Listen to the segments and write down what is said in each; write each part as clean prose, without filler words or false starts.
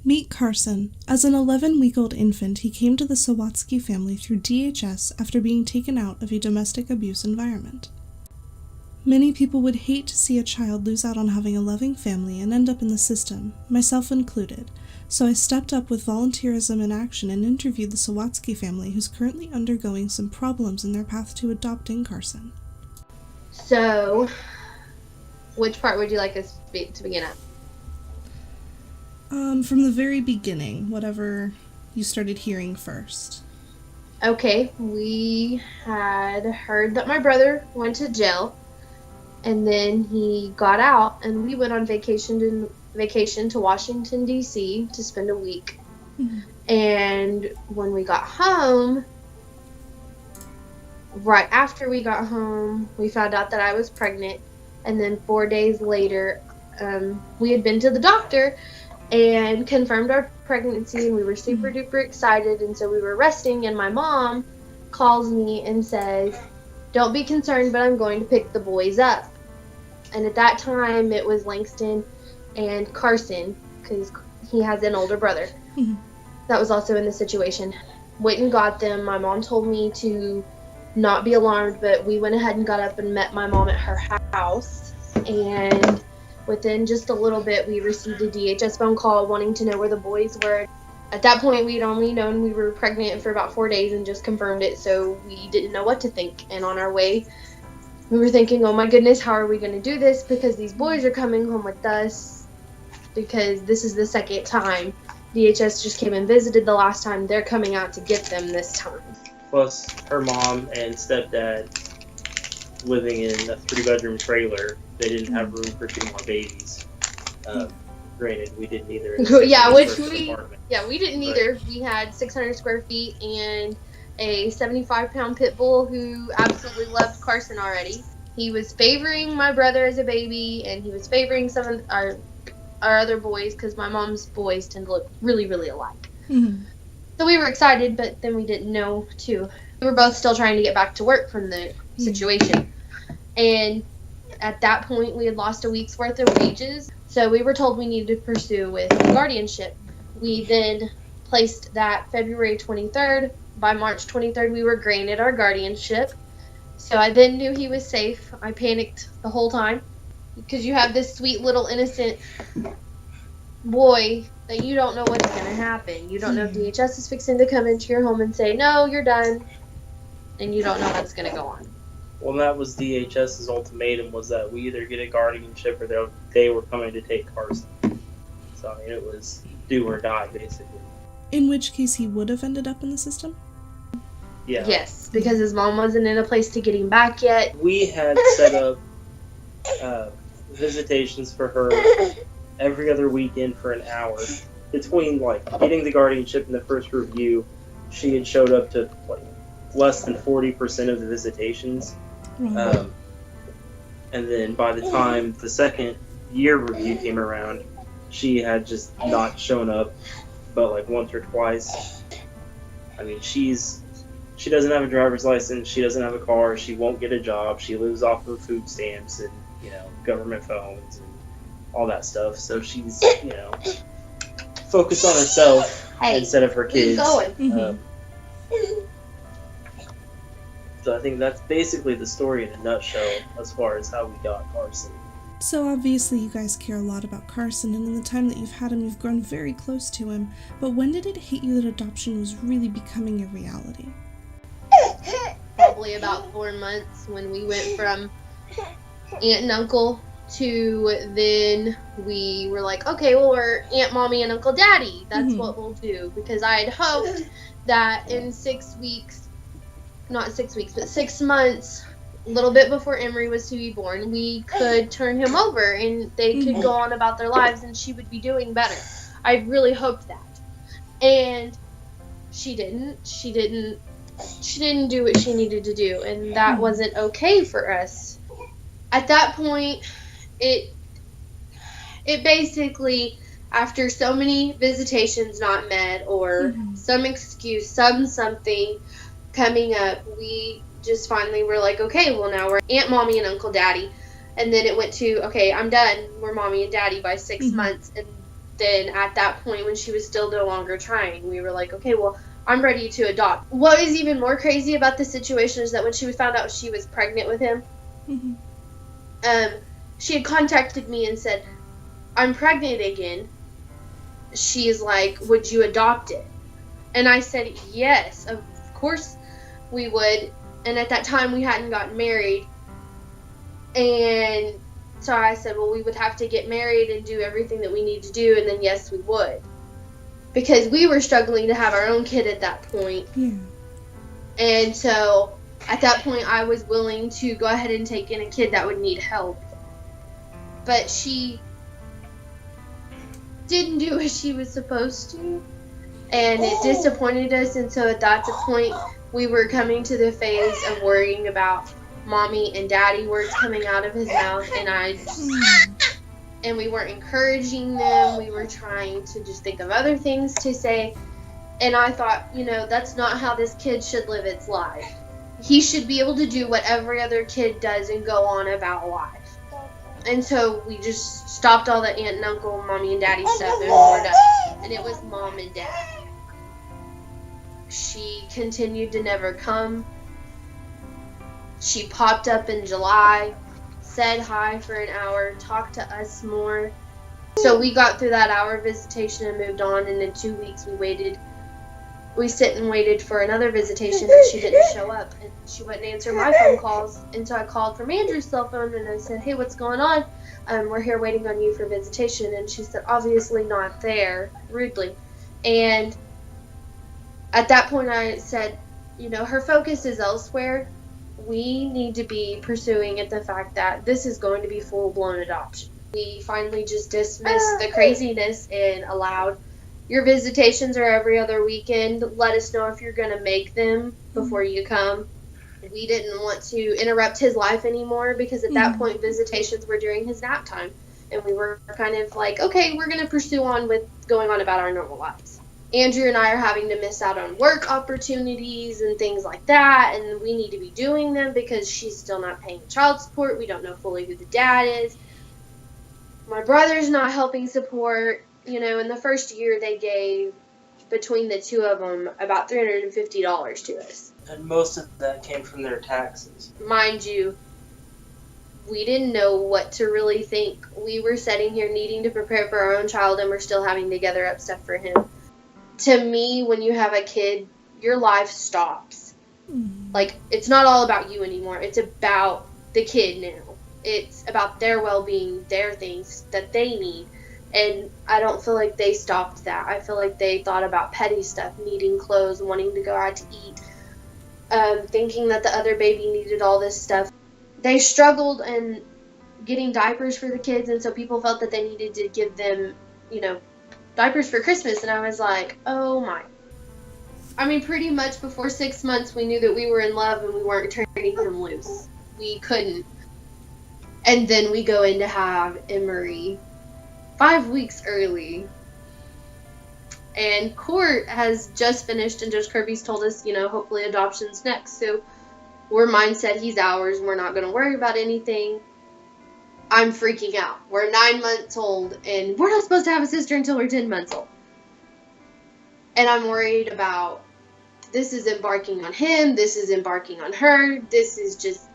Meet Carson. As an 11-week-old infant, he came to the Sawatzky family through DHS after being taken out of a domestic abuse environment. Many people would hate to see a child lose out on having a loving family and end up in the system, myself included, so I stepped up with Voluntaryism In Action and interviewed the Sawatzky family, who's currently undergoing some problems in their path to adopting Carson. So, which part would you like us to begin at? From the very beginning, whatever you started hearing first. Okay, we had heard that my brother went to jail, and then he got out, and we went on vacation to Washington, D.C. to spend a week. Mm-hmm. And when we got home, right after we got home, we found out that I was pregnant, and then 4 days later, we had been to the doctor and confirmed our pregnancy, and we were super duper excited, and so we were resting, and my mom calls me and says, "Don't be concerned, but I'm going to pick the boys up." And at that time, it was Langston and Carson, because he has an older brother. Mm-hmm. That was also in the situation. Went and got them. My mom told me to not be alarmed, but we went ahead and got up and met my mom at her house, and within just a little bit, we received a DHS phone call wanting to know where the boys were. At that point, we'd only known we were pregnant for about 4 days and just confirmed it, so we didn't know what to think. And on our way, we were thinking, oh my goodness, how are we going to do this? Because these boys are coming home with us, because this is the second time. DHS just came and visited the last time. They're coming out to get them this time. Plus, her mom and stepdad living in a 3-bedroom trailer. They didn't have room for 2 more babies. Granted, we didn't either. We didn't either. We had 600 square feet and a 75-pound pit bull who absolutely loved Carson already. He was favoring my brother as a baby, and he was favoring some of our other boys, because my mom's boys tend to look really, really alike. Mm-hmm. So we were excited, but then we didn't know, too. We were both still trying to get back to work from the situation. And at that point, we had lost a week's worth of wages, so we were told we needed to pursue with guardianship. We then placed that February 23rd. By March 23rd, we were granted our guardianship. So I then knew he was safe. I panicked the whole time, because you have this sweet little innocent boy that you don't know what's going to happen. You don't know if DHS is fixing to come into your home and say, no, you're done, and you don't know what's going to go on. Well, that was DHS's ultimatum, was that we either get a guardianship or they were coming to take Carson. So, I mean, it was do or die, basically. In which case he would have ended up in the system? Yeah. Yes, because his mom wasn't in a place to get him back yet. We had set up visitations for her every other weekend for an hour. Between, getting the guardianship and the first review, she had showed up to, less than 40% of the visitations. And then by the time the second year review came around, she had just not shown up but once or twice. I mean, she doesn't have a driver's license, she doesn't have a car, she won't get a job, she lives off of food stamps and, government phones and all that stuff. So she's, focused on herself instead of her kids. So I think that's basically the story in a nutshell as far as how we got Carson. So obviously you guys care a lot about Carson, and in the time that you've had him, you've grown very close to him. But when did it hit you that adoption was really becoming a reality? Probably about 4 months, when we went from aunt and uncle to then we were like, okay, well, we're Aunt, Mommy, and Uncle Daddy. That's what we'll do. Because I had hoped that in 6 weeks, not 6 weeks, but 6 months, a little bit before Emery was to be born, we could turn him over and they could go on about their lives and she would be doing better. I really hoped that. And she didn't. She didn't do what she needed to do, and that wasn't okay for us. At that point, it basically, after so many visitations not met or some excuse, something coming up, we just finally were like, okay, well, now we're Aunt, Mommy, and Uncle Daddy. And then it went to, okay, I'm done. We're Mommy and Daddy by 6 months. And then at that point, when she was still no longer trying, we were like, okay, well, I'm ready to adopt. What is even more crazy about the situation is that when she found out she was pregnant with him, she had contacted me and said, I'm pregnant again. She's like, would you adopt it? And I said, yes, of course we would. And at that time, we hadn't gotten married. And so I said, well, we would have to get married and do everything that we need to do. And then, yes, we would. Because we were struggling to have our own kid at that point. Yeah. And so at that point, I was willing to go ahead and take in a kid that would need help. But she didn't do what she was supposed to. And it disappointed us. And so at that point, we were coming to the phase of worrying about mommy and daddy words coming out of his mouth. And we weren't encouraging them. We were trying to just think of other things to say. And I thought, that's not how this kid should live its life. He should be able to do what every other kid does and go on about life. And so we just stopped all the aunt and uncle, mommy and daddy stuff, and we were done. And it was mom and dad. She continued to never come. She popped up in July, said hi for an hour, talked to us more. So we got through that hour visitation and moved on, and in 2 weeks we sit and waited for another visitation, and she didn't show up, and she wouldn't answer my phone calls. And so I called from Andrew's cell phone, and I said, hey, what's going on? We're here waiting on you for visitation. And she said, obviously not there, rudely. And at that point I said, her focus is elsewhere. We need to be pursuing at the fact that this is going to be full-blown adoption. We finally just dismissed the craziness and allowed, your visitations are every other weekend. Let us know if you're going to make them before you come. We didn't want to interrupt his life anymore because at that point visitations were during his nap time. And we were kind of like, okay, we're going to pursue on with going on about our normal lives. Andrew and I are having to miss out on work opportunities and things like that, and we need to be doing them because she's still not paying child support. We don't know fully who the dad is. My brother's not helping support. In the first year they gave, between the two of them, about $350 to us. And most of that came from their taxes. Mind you, we didn't know what to really think. We were sitting here needing to prepare for our own child, and we're still having to gather up stuff for him. To me, when you have a kid, your life stops. Like, it's not all about you anymore. It's about the kid now. It's about their well-being, their things that they need. And I don't feel like they stopped that. I feel like they thought about petty stuff, needing clothes, wanting to go out to eat, thinking that the other baby needed all this stuff. They struggled in getting diapers for the kids, and so people felt that they needed to give them, diapers for Christmas. And I was like, oh my. I mean, pretty much before 6 months, we knew that we were in love and we weren't turning him loose. We couldn't. And then we go in to have Emery 5 weeks early. And court has just finished, and Judge Kirby's told us, hopefully adoption's next. So we're mindset, he's ours, and we're not going to worry about anything. I'm freaking out. We're 9 months old, and we're not supposed to have a sister until we're 10 months old. And I'm worried about, this is embarking on him, this is embarking on her, this is just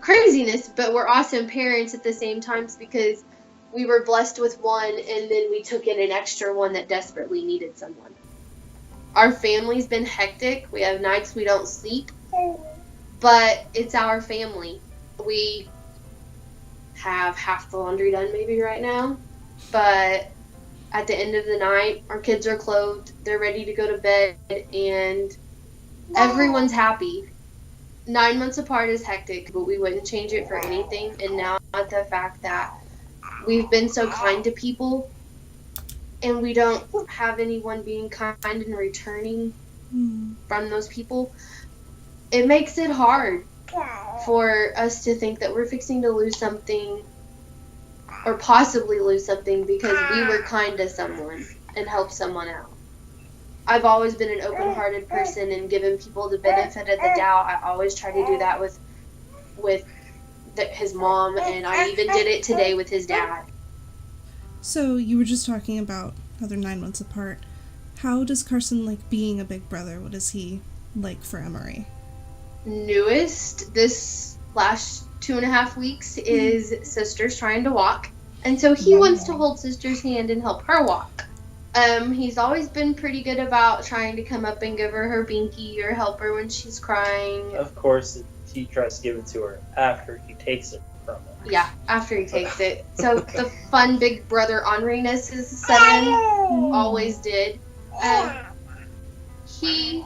craziness, but we're awesome parents at the same times because we were blessed with one, and then we took in an extra one that desperately needed someone. Our family's been hectic. We have nights we don't sleep, but it's our family. We have half the laundry done maybe right now, but at the end of the night, our kids are clothed, they're ready to go to bed, and everyone's happy. 9 months apart is hectic, but we wouldn't change it for anything. And now at the fact that we've been so kind to people, and we don't have anyone being kind and returning from those people, it makes it hard for us to think that we're fixing to lose something or possibly lose something because we were kind to someone and helped someone out. I've always been an open-hearted person and given people the benefit of the doubt. I always try to do that with his mom, and I even did it today with his dad. So, you were just talking about how they're 9 months apart. How does Carson like being a big brother? What is he like for Emery? Newest this last 2.5 weeks is Sister's trying to walk. And so he wants to hold Sister's hand and help her walk. He's always been pretty good about trying to come up and give her binky or help her when she's crying. Of course, he tries to give it to her after he takes it from her. Yeah, after he takes it. So the fun big brother Henri-ness is set in. Always did. He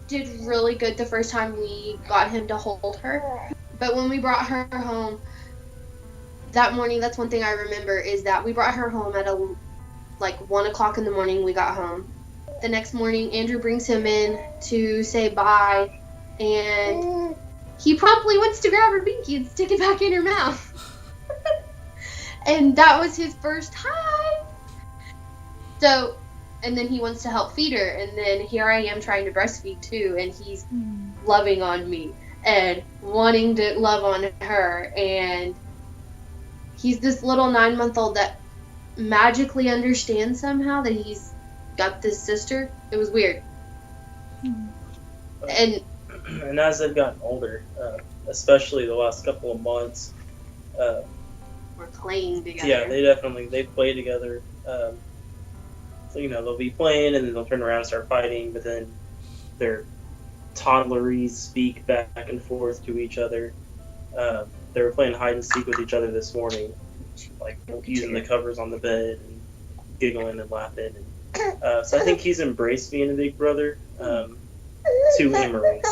did really good the first time we got him to hold her. But when we brought her home that morning, that's one thing I remember, is that we brought her home at 1 o'clock in the morning. We got home. The next morning, Andrew brings him in to say bye, and he promptly wants to grab her binky and stick it back in her mouth. And that was his first time. So, and then he wants to help feed her, and then here I am trying to breastfeed too, and he's loving on me and wanting to love on her, and he's this little 9-month-old that magically understands somehow that he's got this sister. It was weird. And as they've gotten older, especially the last couple of months, we're playing together. Yeah, they play together. So, they'll be playing and then they'll turn around and start fighting, but then their toddleries speak back and forth to each other. They were playing hide and seek with each other this morning, like using the covers on the bed and giggling and laughing. And, so I think he's embraced being a big brother to Emery,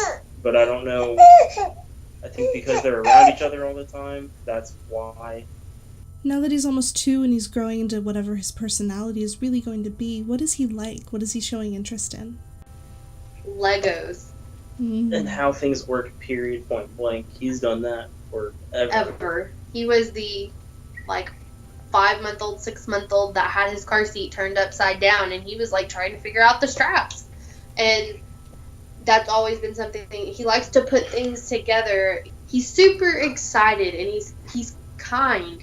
but I don't know. I think because they're around each other all the time, that's why. Now that he's almost 2 and he's growing into whatever his personality is really going to be, what is he like? What is he showing interest in? Legos. And how things work, period, point blank. He's done that forever. He was the 5-month-old, 6-month-old that had his car seat turned upside down, and he was trying to figure out the straps. And that's always been something. He likes to put things together. He's super excited, and he's kind.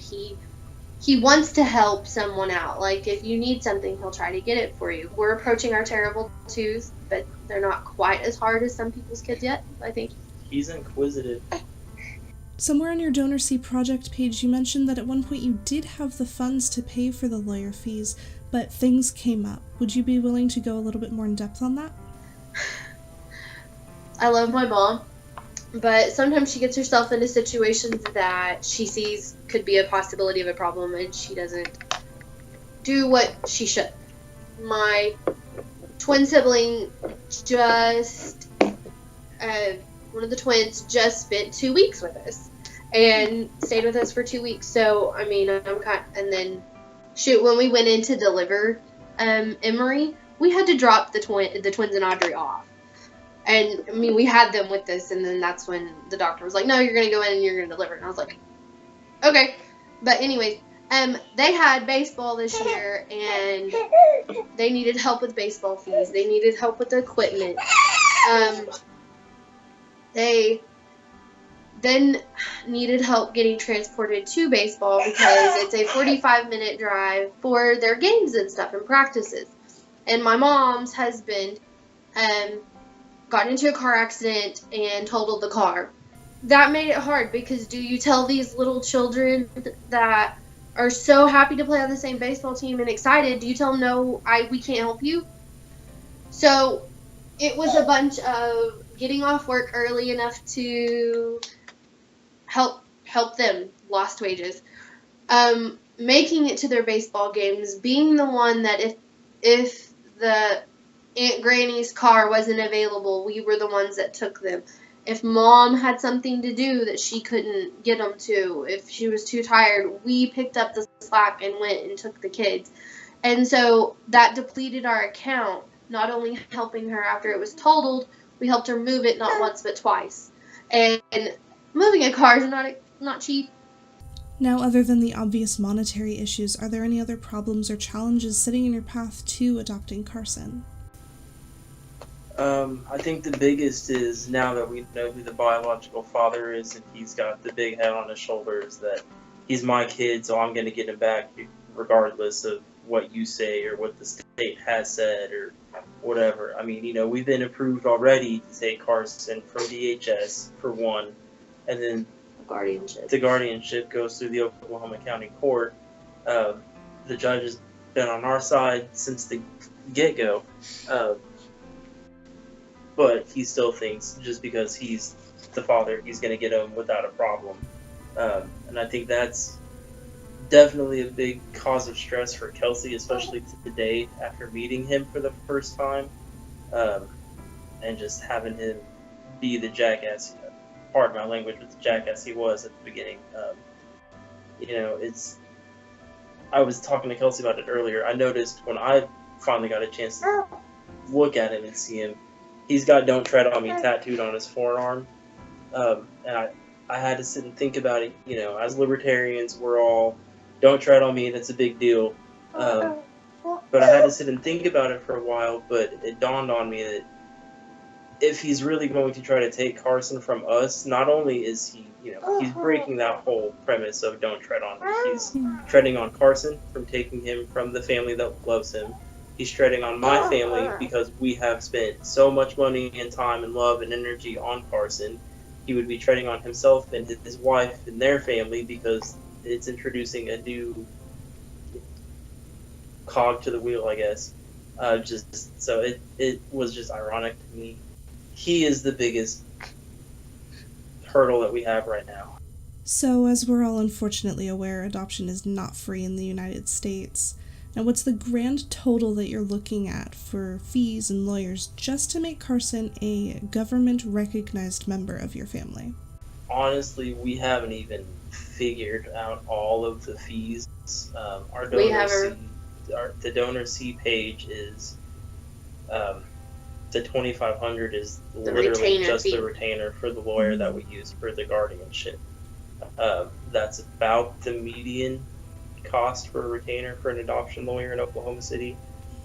He wants to help someone out. If you need something, he'll try to get it for you. We're approaching our terrible 2s, but they're not quite as hard as some people's kids yet, I think. He's inquisitive. Somewhere on your DonorSee project page, you mentioned that at one point you did have the funds to pay for the lawyer fees, but things came up. Would you be willing to go a little bit more in depth on that? I love my mom, but sometimes she gets herself into situations that she sees could be a possibility of a problem, and she doesn't do what she should. My twin sibling one of the twins just spent 2 weeks with us and stayed with us for 2 weeks. So, I mean, and then, when we went in to deliver Emery, we had to drop the twins and Audrey off. And, I mean, we had them with us, and then that's when the doctor was like, no, you're going to go in and you're going to deliver. And I was like, okay. But anyways, they had baseball this year, and they needed help with baseball fees. They needed help with the equipment. They then needed help getting transported to baseball because it's a 45-minute drive for their games and stuff and practices. And my mom's husband got into a car accident and totaled the car. That made it hard because do you tell these little children that are so happy to play on the same baseball team and excited, do you tell them, no, we can't help you? So it was a bunch of getting off work early enough to help them, lost wages, making it to their baseball games, being the one that if the Aunt Granny's car wasn't available, we were the ones that took them. If Mom had something to do that she couldn't get them to, if she was too tired, we picked up the slack and went and took the kids. And so that depleted our account, not only helping her after it was totaled, we helped her move it not once but twice. And moving a car is not cheap. Now, other than the obvious monetary issues, are there any other problems or challenges sitting in your path to adopting Carson? I think the biggest is now that we know who the biological father is and he's got the big head on his shoulders that he's my kid, so I'm going to get him back regardless of what you say or what the state has said or whatever. I mean, we've been approved already to take Carson from DHS for one, and then the guardianship goes through the Oklahoma County Court. The judge has been on our side since the get-go, but he still thinks just because he's the father, he's going to get him without a problem. And I think that's definitely a big cause of stress for Kelsey, especially today after meeting him for the first time, and just having him be the jackass, pardon my language, but the jackass he was at the beginning. I was talking to Kelsey about it earlier. I noticed when I finally got a chance to look at him and see him, he's got "Don't Tread on Me" tattooed on his forearm. And I had to sit and think about it. As libertarians, we're all "Don't tread on me," that's a big deal. But I had to sit and think about it for a while, but it dawned on me that if he's really going to try to take Carson from us, not only is he, he's breaking that whole premise of "Don't tread on me." He's treading on Carson from taking him from the family that loves him. He's treading on my family because we have spent so much money and time and love and energy on Carson. He would be treading on himself and his wife and their family because it's introducing a new cog to the wheel, I guess. So it was just ironic to me. He is the biggest hurdle that we have right now. So, as we're all unfortunately aware, adoption is not free in the United States. Now, what's the grand total that you're looking at for fees and lawyers just to make Carson a government-recognized member of your family? Honestly, we haven't even figured out all of the fees. The donor C page is the $2,500 is literally just the retainer for the lawyer that we use for the guardianship. That's about the median cost for a retainer for an adoption lawyer in Oklahoma City.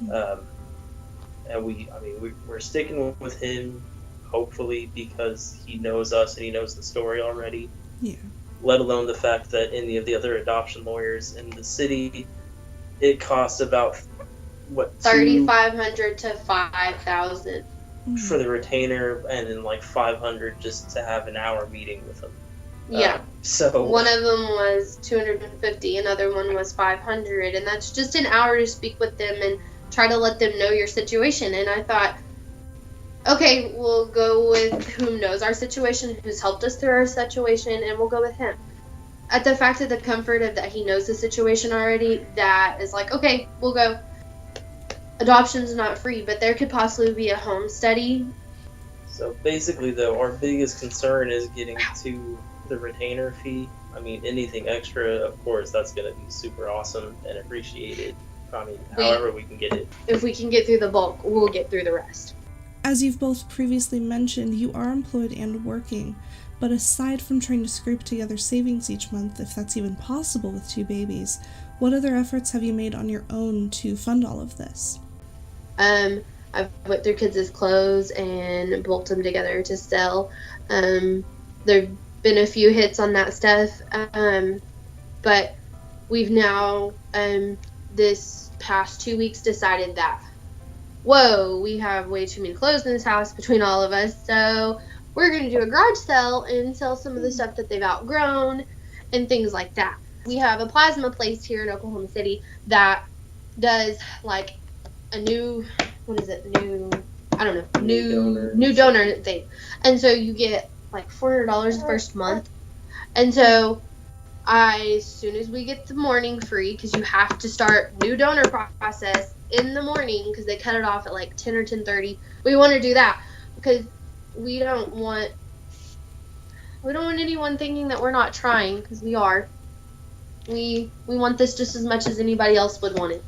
And we're sticking with him, hopefully, because he knows us and he knows the story already. Yeah. Let alone the fact that any of the other adoption lawyers in the city, it costs about $3,500 to $5,000 for the retainer, and then like $500 just to have an hour meeting with him. Yeah. So one of them was $250, another one was $500, and that's just an hour to speak with them and try to let them know your situation. And I thought, okay, we'll go with whom knows our situation, who's helped us through our situation, and we'll go with him. At the fact of the comfort of that he knows the situation already, that is like, okay, we'll go. Adoption's not free, but there could possibly be a home study. So basically, though, our biggest concern is getting to the retainer fee. I mean, anything extra, of course, that's going to be super awesome and appreciated. I mean, however we can get it. If we can get through the bulk, we'll get through the rest. As you've both previously mentioned, you are employed and working, but aside from trying to scrape together savings each month, if that's even possible with 2 babies, what other efforts have you made on your own to fund all of this? I've went through kids' clothes and bolted them together to sell. There've been a few hits on that stuff, but we've now, this past 2 weeks, decided that, whoa, we have way too many clothes in this house between all of us, so we're going to do a garage sale and sell some of the stuff that they've outgrown and things like that. We have a plasma place here in Oklahoma City that does like a new donor thing. And so you get like $400 the first month. And so as soon as we get the morning free, because you have to start new donor process in the morning because they cut it off at like 10 or 10:30. We want to do that because we don't want anyone thinking that we're not trying, because we are. We want this just as much as anybody else would want it.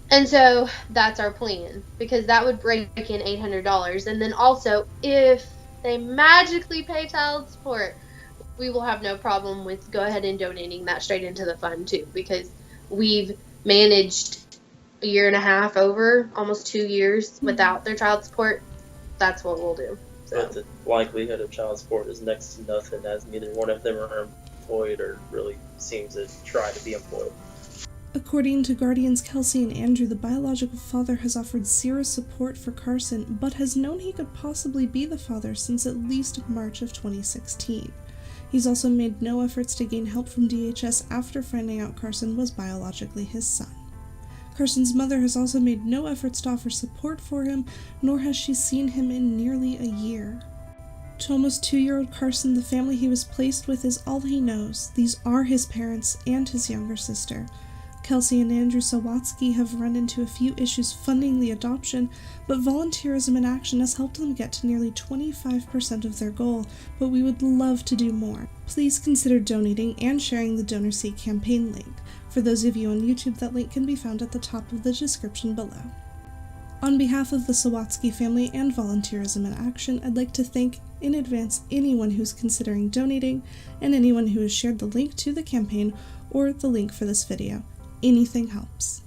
And so that's our plan, because that would break in $800. And then also, if they magically pay child support, we will have no problem with go ahead and donating that straight into the fund too, because we've managed a year and a half, over almost 2 years without their child support. That's what we'll do. So. But the likelihood of child support is next to nothing, as neither one of them are employed or really seems to try to be employed. According to guardians Kelsey and Andrew, the biological father has offered zero support for Carson, but has known he could possibly be the father since at least March of 2016. He's also made no efforts to gain help from DHS after finding out Carson was biologically his son. Carson's mother has also made no efforts to offer support for him, nor has she seen him in nearly a year. To almost 2-year-old Carson, the family he was placed with is all he knows. These are his parents and his younger sister. Kelsey and Andrew Sawatzky have run into a few issues funding the adoption, but Voluntaryism in Action has helped them get to nearly 25% of their goal, but we would love to do more. Please consider donating and sharing the DonorSeek campaign link. For those of you on YouTube, that link can be found at the top of the description below. On behalf of the Sawatzky family and Voluntaryism in Action, I'd like to thank in advance anyone who's considering donating and anyone who has shared the link to the campaign or the link for this video. Anything helps.